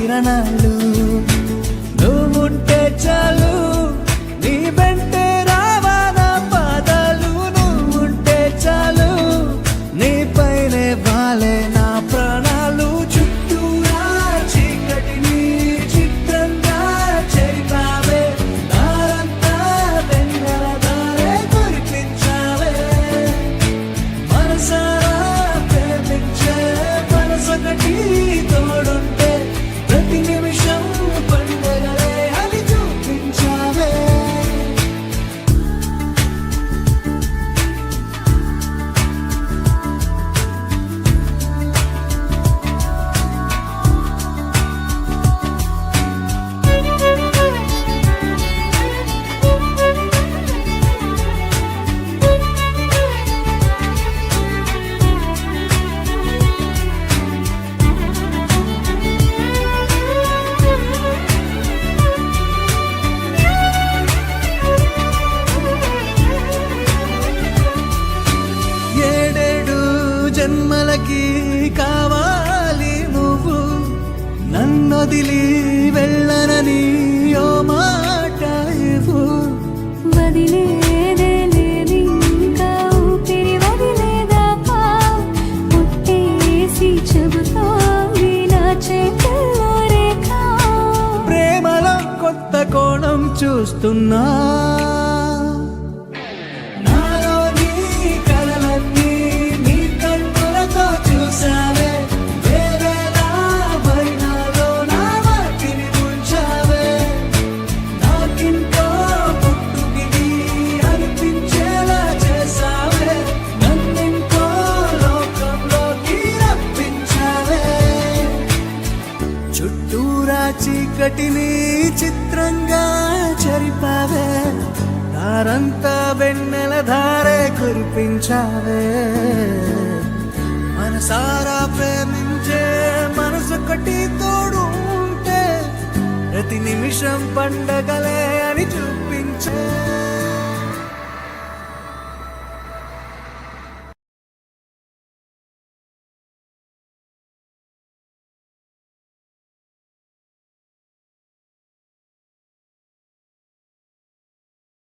కిరణాలు నువ్వుంటే చాలు నీ వెంటే రావాలా పాదాలు నువ్వుంటే చాలు నీ పైనే వాలే నా ప్రాణాలు చుట్టూరా చీకటిని చిత్రంగా చేస్తావే దారంతా వెన్నెల దారే కురిపించావే మనసారా ప్రేమించే మనసొకటి తోడుంటే ప్రతి నిమిషం పండగలే అని చూపించావే ఏడేడు జన్మలకి కావాలి నువ్వు నన్నొదిలి వెళ్ళనని ఓ మాట ఇవ్వు వదిలేదే లేదు ఇంకా ఊపిరి వదిలేదాకా పుట్టేసి చెబుతోంది నా చేతుల్లో రేఖ ప్రేమలో కొత్త కోణం చూస్తున్నా నాలో నీ కలలన్నీ నీ కన్నులతో చూసావే వేరేలా మైనాలో నా వాటిని ఉంచావే నాకింతో పుట్టుకిది అనిపించేలా చేసావే నన్నింకో లోకంలోకి రప్పించావే చుట్టూరా చీకటిని చిత్రంగా చెరిపావే దారంతా వెన్నెల ధారే కురిపించావే మనసారా ప్రేమించే మనసొకటి తోడు ఉంటే ప్రతి నిమిషం పండగలే అని చూపించే